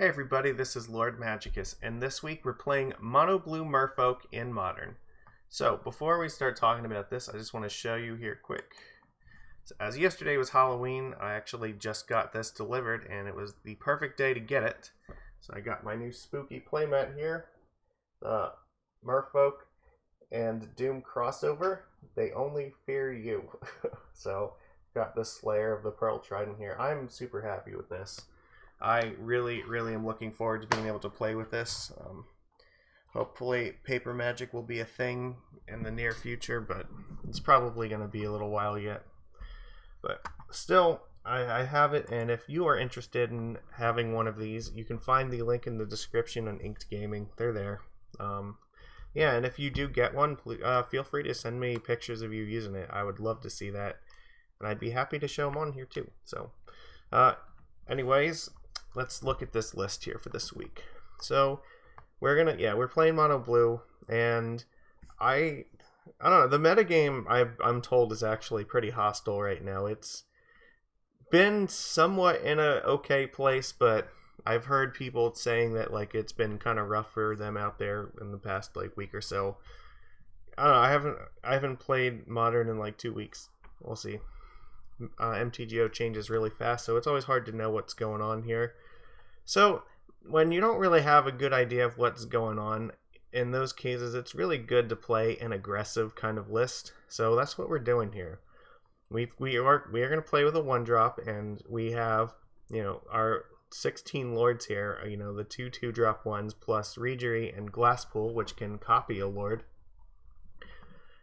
Hey everybody, this is Lord Magicus, and this week we're playing Mono Blue Merfolk in Modern. So, before we start talking about this, I just want to show you here quick. So, as yesterday was Halloween, I actually just got this delivered, and it was the perfect day to get it. So I got my new spooky playmat here, the Merfolk and Doom crossover. They only fear you. So, got the Slayer of the Pearl Trident here. I'm super happy with this. I really am looking forward to being able to play with this. Hopefully paper magic will be a thing in the near future, but it's probably going to be a little while yet. But still, I have it, and if you are interested in having one of these, you can find the link in the description on Inked Gaming. They're there. Yeah, and if you do get one, please, feel free to send me pictures of you using it. I would love to see that, and I'd be happy to show them on here too. So, anyways, let's look at this list here for this week. So we're playing Mono Blue, and I don't know, the metagame I'm told is actually pretty hostile right now. It's been somewhat in a okay place, but I've heard people saying that like it's been kind of rough for them out there in the past like week or so. I don't know, I haven't played Modern in like 2 weeks. We'll see. MTGO changes really fast, so it's always hard to know what's going on here. So when you don't really have a good idea of what's going on, in those cases it's really good to play an aggressive kind of list. So that's what we're doing here. We are going to play with a 1-drop, and we have, our 16 lords here, the 2/2-drop ones plus Regery and Glasspool, which can copy a lord.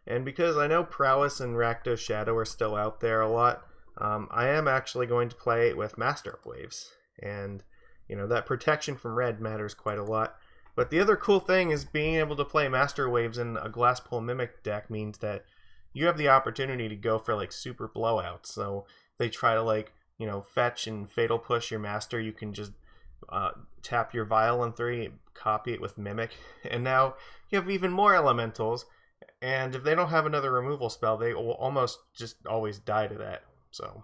And because I know Prowess and Rakdos Shadow are still out there a lot, I am actually going to play with Master of Waves. And, that protection from red matters quite a lot. But the other cool thing is being able to play Master of Waves in a Glasspool Mimic deck means that you have the opportunity to go for, like, super blowouts. So they try to, fetch and Fatal Push your Master. You can just tap your Vial on 3, copy it with Mimic. And now you have even more Elementals. And if they don't have another removal spell, they will almost just always die to that. So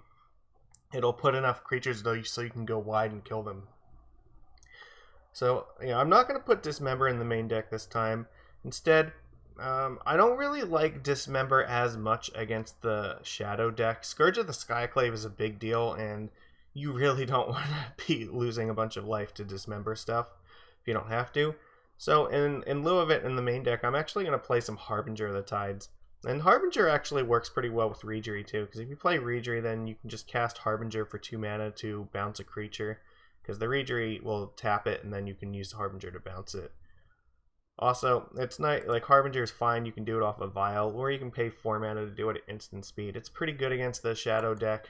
it'll put enough creatures though so you can go wide and kill them. So I'm not going to put Dismember in the main deck this time. Instead, I don't really like Dismember as much against the Shadow deck. Scourge of the Skyclave is a big deal, and you really don't want to be losing a bunch of life to Dismember stuff if you don't have to. So in lieu of it in the main deck, I'm actually going to play some Harbinger of the Tides. And Harbinger actually works pretty well with Regery too, because if you play Regery, then you can just cast Harbinger for 2 mana to bounce a creature, because the Regery will tap it, and then you can use the Harbinger to bounce it. Also, it's not like Harbinger is fine, you can do it off a Vial, or you can pay 4 mana to do it at instant speed. It's pretty good against the Shadow deck.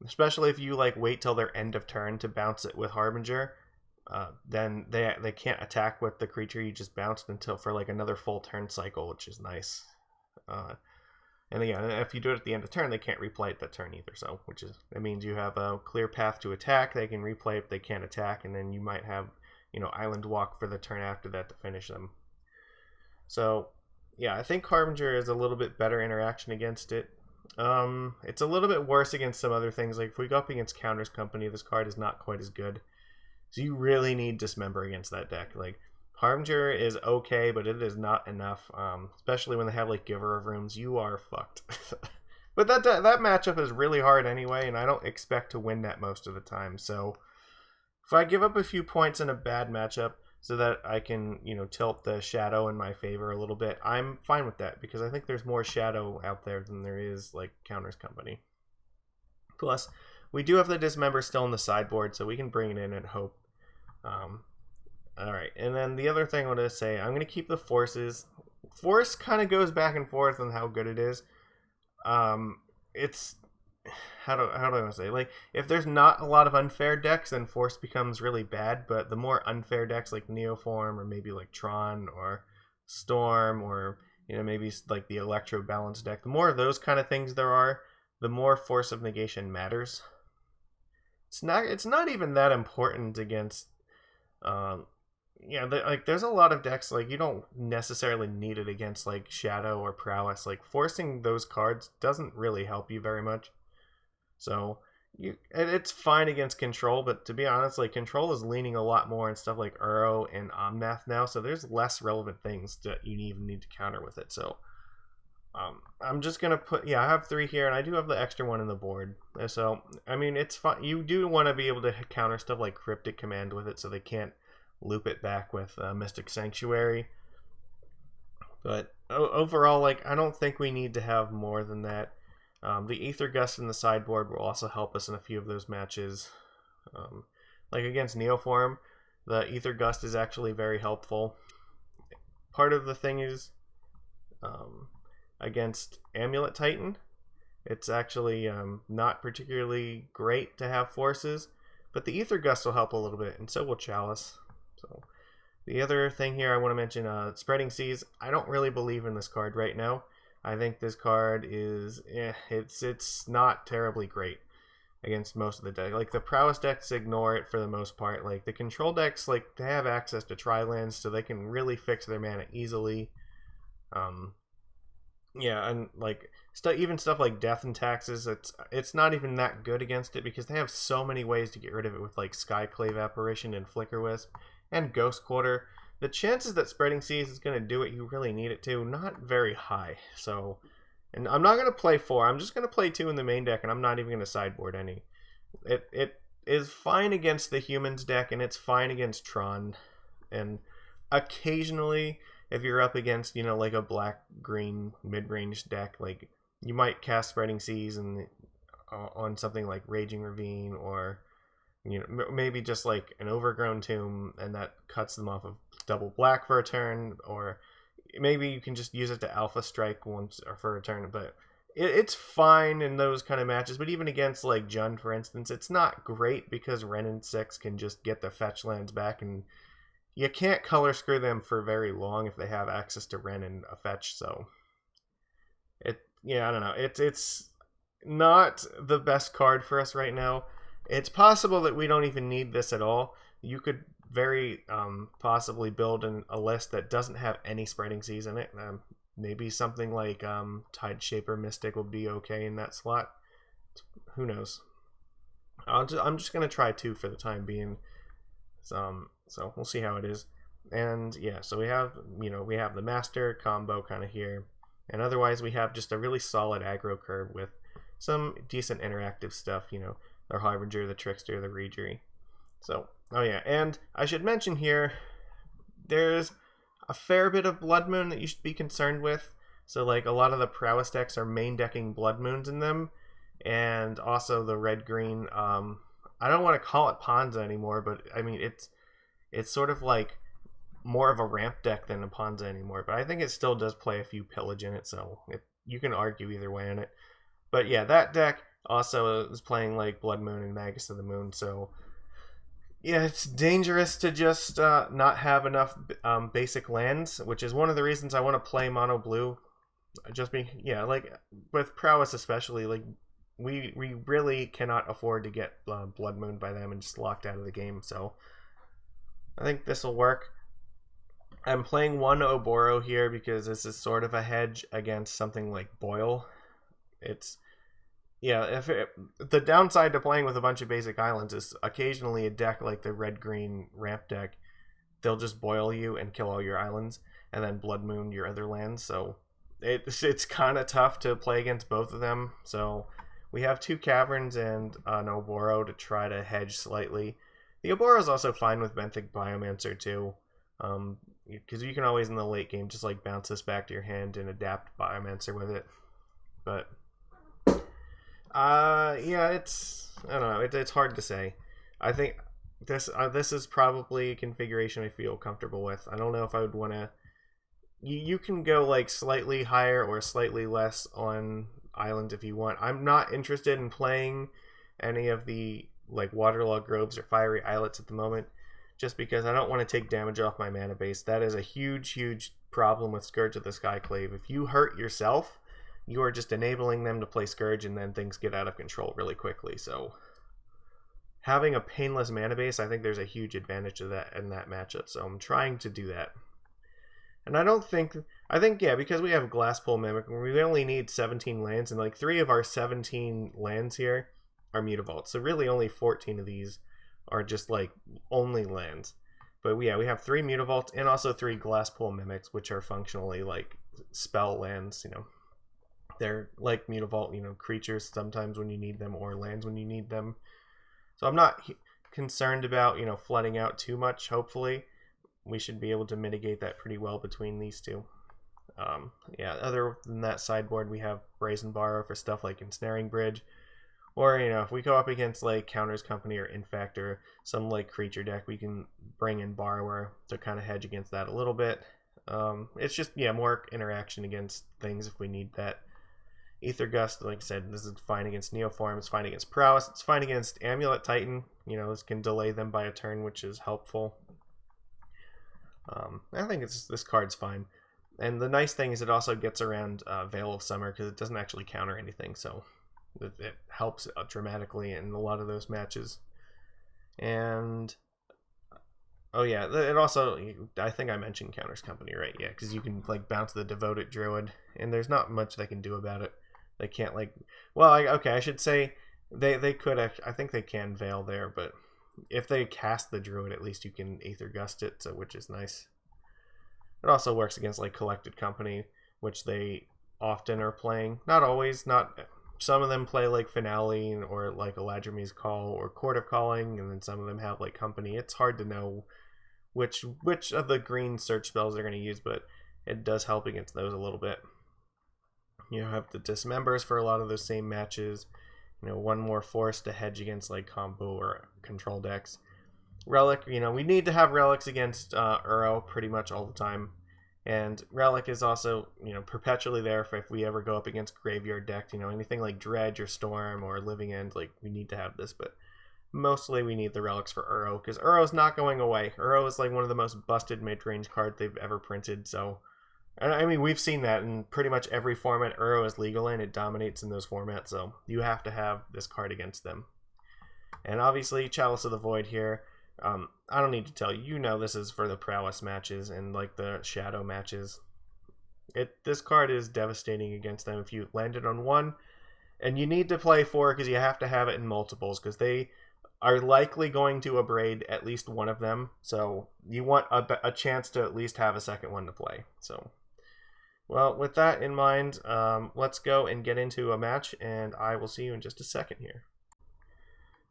Especially if you wait till their end of turn to bounce it with Harbinger. Then they can't attack with the creature you just bounced until for another full turn cycle, which is nice. And again, if you do it at the end of turn, they can't replay it that turn either. So, it means you have a clear path to attack. They can replay if they can't attack, and then you might have Island Walk for the turn after that to finish them. So yeah, I think Harbinger is a little bit better interaction against it. It's a little bit worse against some other things. Like if we go up against Counters Company, this card is not quite as good. So you really need Dismember against that deck. Harbinger is okay, but it is not enough. Especially when they have Giver of Rooms, you are fucked. But that matchup is really hard anyway, and I don't expect to win that most of the time. So if I give up a few points in a bad matchup so that I can, tilt the Shadow in my favor a little bit, I'm fine with that, because I think there's more Shadow out there than there is Counters Company. Plus, we do have the Dismember still in the sideboard, so we can bring it in and hope. Alright, and then the other thing I want to say, I'm going to keep the Forces. Force kind of goes back and forth on how good it is. It's... How do I want to say? If there's not a lot of unfair decks, then Force becomes really bad, but the more unfair decks like Neoform, or maybe Tron, or Storm, or maybe the Electro Balance deck, the more of those kind of things there are, the more Force of Negation matters. It's not even that important against there's a lot of decks you don't necessarily need it against Shadow or Prowess. Forcing those cards doesn't really help you very much. So it's fine against control, but to be honest, like control is leaning a lot more on stuff like Uro and Omnath now, so there's less relevant things that you even need to counter with it. So I'm just gonna put, yeah, I have 3 here, and I do have the extra one in the board. So I mean, it's fun. You do want to be able to counter stuff like Cryptic Command with it, so they can't loop it back with Mystic Sanctuary. But overall, like I don't think we need to have more than that. The Aether Gust in the sideboard will also help us in a few of those matches. Like against Neoform, the Aether Gust is actually very helpful. Part of the thing is against Amulet Titan, it's actually not particularly great to have forces, but the Aether Gust will help a little bit, and so will Chalice. So the other thing here I want to mention, Spreading Seas. I don't really believe in this card right now. I think this card is, it's not terribly great against most of the deck. Like the prowess decks ignore it for the most part. Like the control decks, like they have access to tri-lands, so they can really fix their mana easily. Yeah, and like even stuff like Death and Taxes, it's not even that good against it because they have so many ways to get rid of it with like Skyclave Apparition and Flicker Wisp and Ghost Quarter. The chances that Spreading Seas is going to do what you really need it to, not very high. So, and I'm not going to play 4. I'm just going to play 2 in the main deck, and I'm not even going to sideboard any. It is fine against the Humans deck, and it's fine against Tron. And occasionally, if you're up against, you know, like a black-green mid-range deck, like you might cast Spreading Seas and on something like Raging Ravine, or you know, maybe just like an Overgrown Tomb, and that cuts them off of double black for a turn, or maybe you can just use it to Alpha Strike once or for a turn. But it's fine in those kind of matches. But even against like Jund, for instance, it's not great because Wrenn and 6 can just get the fetch lands back, and you can't color screw them for very long if they have access to Wrenn and a fetch. So I don't know. It's not the best card for us right now. It's possible that we don't even need this at all. You could very possibly build a list that doesn't have any Spreading Seas in it. Maybe something like Tide Shaper Mystic will be okay in that slot. Who knows? I'm just going to try 2 for the time being. So we'll see how it is. And yeah, so we have the Master combo kind of here. And otherwise we have just a really solid aggro curve with some decent interactive stuff, you know, the Harbinger, the Trickster, the Regery. So, oh yeah, and I should mention here, there's a fair bit of Blood Moon that you should be concerned with. So like a lot of the prowess decks are main decking Blood Moons in them, and also the red-green, I don't want to call it Ponza anymore, but I mean, it's sort of like more of a ramp deck than a Ponza anymore, but I think it still does play a few pillage in it, so you can argue either way on it. But yeah, that deck also is playing like Blood Moon and Magus of the Moon, so yeah, it's dangerous to just not have enough basic lands, which is one of the reasons I want to play mono blue. Like with prowess especially, like we really cannot afford to get Blood Moon by them and just locked out of the game. So I think this will work. I'm playing 1 Oboro here because this is sort of a hedge against something like Boil. The downside to playing with a bunch of basic islands is occasionally a deck like the red-green ramp deck, they'll just boil you and kill all your islands, and then Blood Moon your other lands. So it's kind of tough to play against both of them. So we have 2 Caverns and an Oboro to try to hedge slightly. The Oboro is also fine with Benthic Biomancer too, because you can always in the late game just like bounce this back to your hand and adapt Biomancer with it. But it's, I don't know, it's hard to say. I think this is probably a configuration I feel comfortable with. I don't know if I would want to. You can go like slightly higher or slightly less on islands if you want. I'm not interested in playing any of the like Waterlogged Groves or Fiery Islets at the moment, just because I don't want to take damage off my mana base. That is a huge problem with Scourge of the Skyclave. If you hurt yourself, you are just enabling them to play Scourge, and then things get out of control really quickly. So having a painless mana base, I think there's a huge advantage to that in that matchup. So I'm trying to do that. And I think because we have Glasspool Mimic, we only need 17 lands, and like 3 of our 17 lands here are Mutavaults. So really only 14 of these are just like only lands. But yeah, we have 3 Mutavaults and also 3 Glasspool Mimics, which are functionally like spell lands, you know. They're like Mutavault, you know, creatures sometimes when you need them, or lands when you need them. So I'm not concerned about, you know, flooding out too much. Hopefully we should be able to mitigate that pretty well between these two. Yeah, other than that sideboard, we have Brazen Borrow for stuff like Ensnaring Bridge. Or, you know, if we go up against like Counters Company or Infect or some like creature deck, we can bring in Borrower to kind of hedge against that a little bit. It's just, yeah, more interaction against things if we need that. Aether Gust, like I said, this is fine against Neoform, it's fine against Prowess, it's fine against Amulet Titan. You know, this can delay them by a turn, which is helpful. I think this card's fine. And the nice thing is it also gets around Veil of Summer because it doesn't actually counter anything, so it helps dramatically in a lot of those matches. And oh yeah, it also, I think I mentioned Counters Company, right? Yeah, because you can like bounce the Devoted Druid, and there's not much they can do about it. They can't like, well, okay, I should say they could actually, I think they can Veil there, but if they cast the Druid, at least you can Aether Gust it, so, which is nice. It also works against like Collected Company, which they often are playing. Not always, not some of them play like Finale or like Eladrimir's Call or Court of Calling, and then some of them have like Company. It's hard to know which of the green search spells they're going to use, but it does help against those a little bit. You have the Dismembers for a lot of those same matches. You know, one more force to hedge against like combo or control decks. Relic, you know, we need to have relics against Uro pretty much all the time. And Relic is also, you know, perpetually there for if we ever go up against graveyard deck. You know, anything like Dredge or Storm or Living End, like, we need to have this. But mostly we need the relics for Uro, because Uro's not going away. Uro is like one of the most busted mid-range cards they've ever printed, so... I mean, we've seen that in pretty much every format Uro is legal in. It dominates in those formats, so you have to have this card against them. And obviously, Chalice of the Void here. I don't need to tell you, you know this is for the Prowess matches and like the Shadow matches. This card is devastating against them if you land it on 1. And you need to play 4 because you have to have it in multiples, because they are likely going to abrade at least one of them. So you want a chance to at least have a second one to play. So... well, with that in mind, let's go and get into a match, and I will see you in just a second here.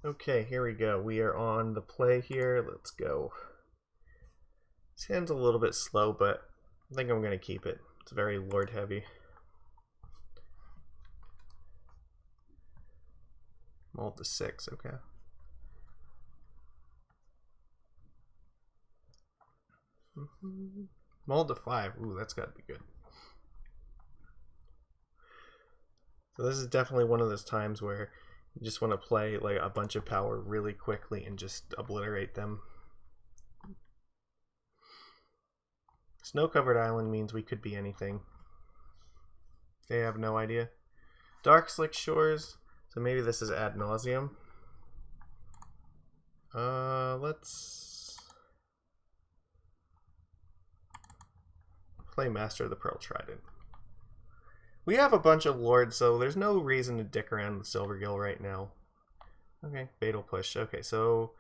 Okay, here we go. We are on the play here. Let's go. This hand's a little bit slow, but I think I'm going to keep it. It's very Lord heavy. Mold to 6, okay. Mold to 5. Ooh, that's got to be good. So this is definitely one of those times where you just want to play like a bunch of power really quickly and just obliterate them. Snow-covered island means we could be anything. They have no idea. Dark Slick Shores. So maybe this is ad nauseum. Let's play Master of the Pearl Trident. We have a bunch of lords, so there's no reason to dick around with Silvergill right now. Okay, Fatal Push. Okay, so...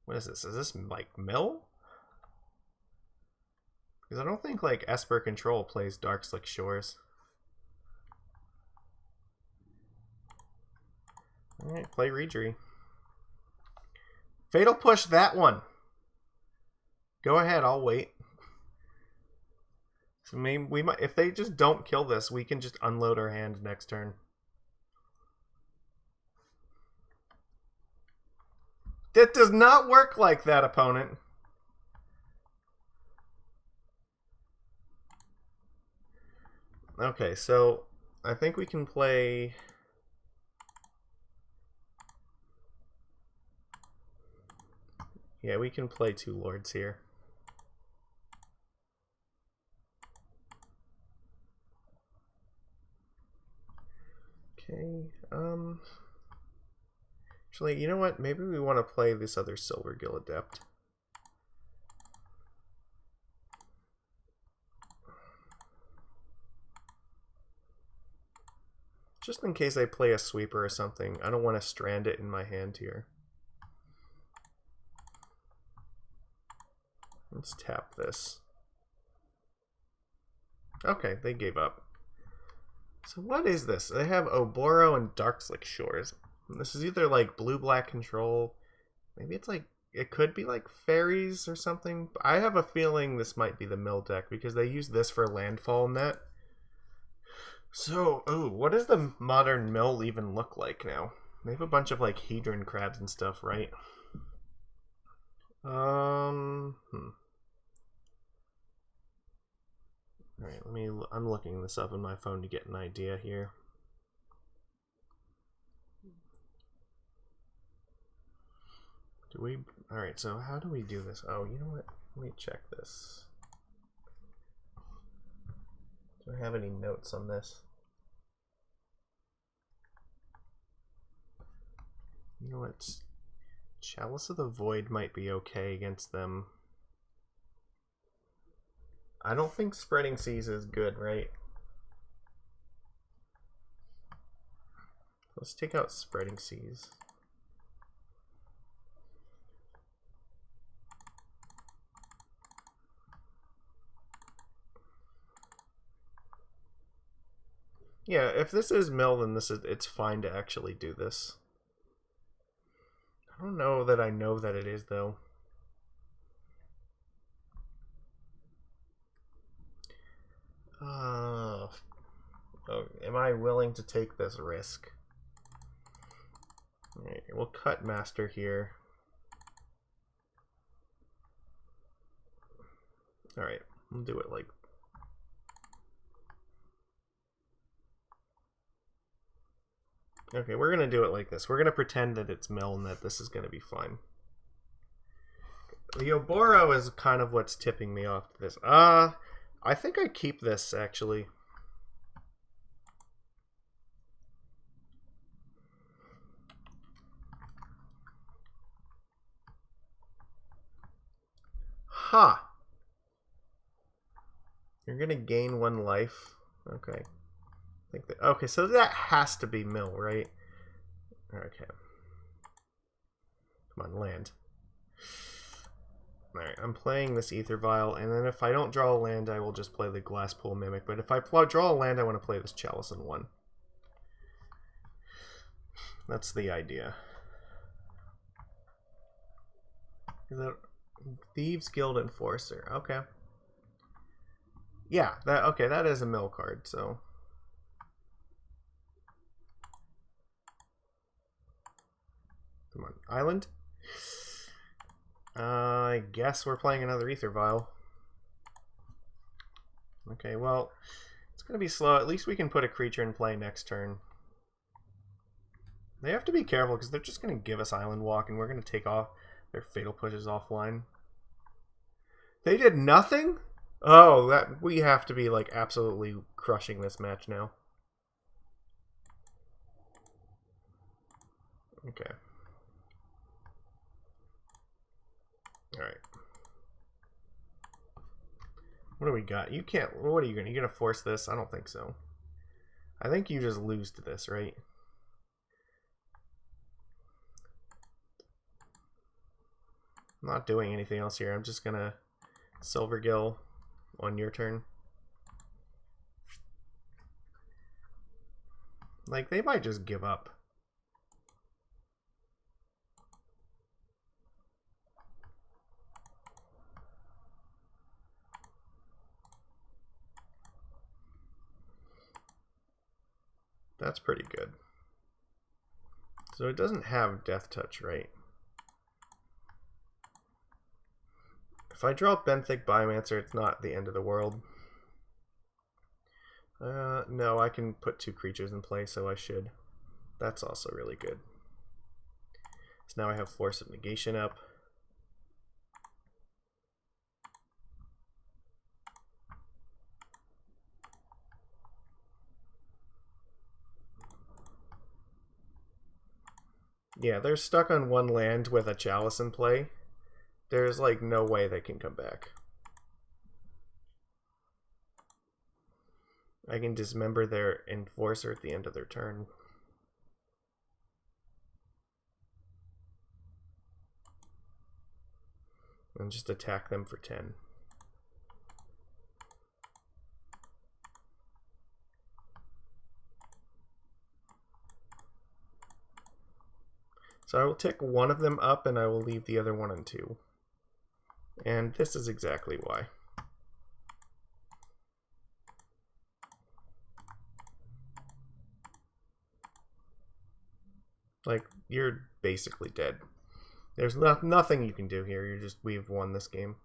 what is this? Is this, like, Mill? Because I don't think, like, Esper Control plays Dark Slick Shores. Alright, play Reedry. Fatal Push that one! Go ahead, I'll wait. So maybe we might, if they just don't kill this, we can just unload our hand next turn. That does not work like that, opponent. Okay, so I think we can play... yeah, we can play 2 lords here. Okay, actually, you know what? Maybe we want to play this other Silvergill Adept. Just in case I play a sweeper or something. I don't want to strand it in my hand here. Let's tap this. Okay, they gave up. So what is this? They have Oboro and Darkslick Shores. This is either like blue-black control. Maybe it's like, it could be like fairies or something. I have a feeling this might be the mill deck because they use this for landfall in that. So, ooh, what does the modern mill even look like now? They have a bunch of like Hedron crabs and stuff, right? Alright, I'm looking this up on my phone to get an idea here. Alright, so how do we do this? Oh, you know what? Let me check this. Do I have any notes on this? You know what? Chalice of the Void might be okay against them. I don't think Spreading Seas is good, right? Let's take out Spreading Seas. Yeah, if this is mill, then it's fine to actually do this. I don't know that I know that it is, though. Oh, am I willing to take this risk? Alright, we'll cut Master here. Alright, we'll do it like... Okay, we're going to do it like this. We're going to pretend that it's mill and that this is going to be fine. The Oboro is kind of what's tipping me off to this. I think I keep this, actually. Ha! You're going to gain 1 life. Okay. Okay, so that has to be mill, right? Okay. Come on, land. Alright, I'm playing this Ether Vial, and then if I don't draw a land, I will just play the Glasspool Mimic. But if I draw a land, I want to play this Chalice in 1. That's the idea. Is that Thieves Guild Enforcer? Okay. Yeah, that is a mill card, so... Come on, Island? I guess we're playing another Ether Vial. Okay, well, it's going to be slow. At least we can put a creature in play next turn. They have to be careful because they're just going to give us Island Walk and we're going to take off their Fatal Pushes offline. They did nothing? Oh, we have to be like absolutely crushing this match now. Okay. Alright. What do we got? You can't... What are you gonna force this? I don't think so. I think you just lose to this, right? I'm not doing anything else here. I'm just gonna Silvergill on your turn. Like, they might just give up. That's pretty good. So it doesn't have Death Touch, right? If I draw Benthic Biomancer, it's not the end of the world. No, I can put 2 creatures in play, so I should. That's also really good. So now I have Force of Negation up. Yeah, they're stuck on 1 land with a Chalice in play. There's like no way they can come back. I can dismember their Enforcer at the end of their turn. And just attack them for 10. So I will tick one of them up and I will leave the other one on 2. And this is exactly why. Like, you're basically dead. There's nothing you can do here. We've won this game.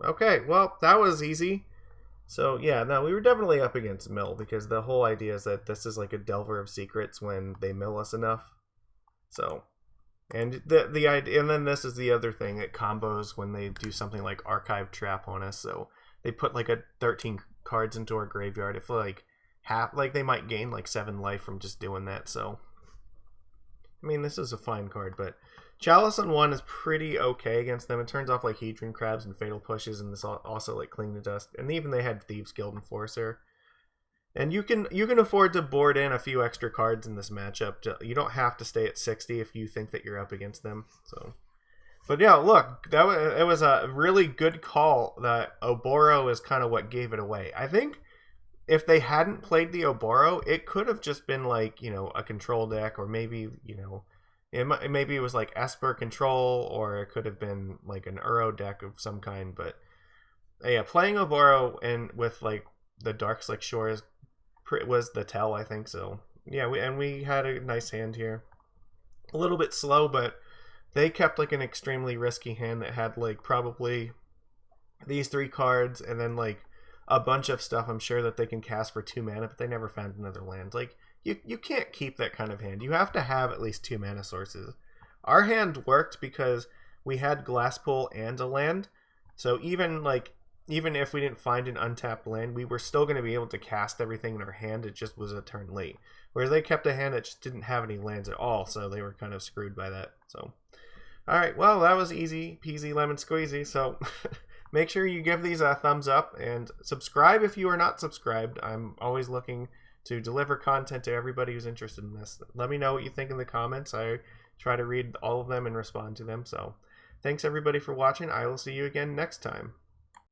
Okay, well, that was easy. So, yeah, no, we were definitely up against mill, because the whole idea is that this is like a Delver of Secrets when they mill us enough. So, and the idea, and then this is the other thing, it combos when they do something like Archive Trap on us. So, they put like 13 cards into our graveyard. If like they might gain like 7 life from just doing that. So, I mean, this is a fine card, but Chalice on 1 is pretty okay against them. It turns off like Hedron Crabs and Fatal Pushes, and this also like Cling to Dust. And even they had Thieves Guild Enforcer. And you can afford to board in a few extra cards in this matchup. You don't have to stay at 60 if you think that you're up against them. So, but yeah, look, it was a really good call. That Oboro is kind of what gave it away. I think if they hadn't played the Oboro, it could have just been like, you know, a control deck, or maybe, you know, maybe it was like Esper control, or it could have been like an Uro deck of some kind. But yeah, playing Oboro and with like the Darkslick Shores was the tell, I think. So yeah, we had a nice hand here. A little bit slow, but they kept like an extremely risky hand that had like probably these 3 cards and then like a bunch of stuff I'm sure that they can cast for 2 mana, but they never found another land. Like, you can't keep that kind of hand. You have to have at least 2 mana sources. Our hand worked because we had Glasspool and a land. So even if we didn't find an untapped land, we were still going to be able to cast everything in our hand. It just was a turn late. Whereas they kept a hand that just didn't have any lands at all, so they were kind of screwed by that. So, alright, well, that was easy peasy lemon squeezy. So make sure you give these a thumbs up and subscribe if you are not subscribed. I'm always looking to deliver content to everybody who's interested in this. Let me know what you think in the comments. I try to read all of them and respond to them. So thanks everybody for watching. I will see you again next time.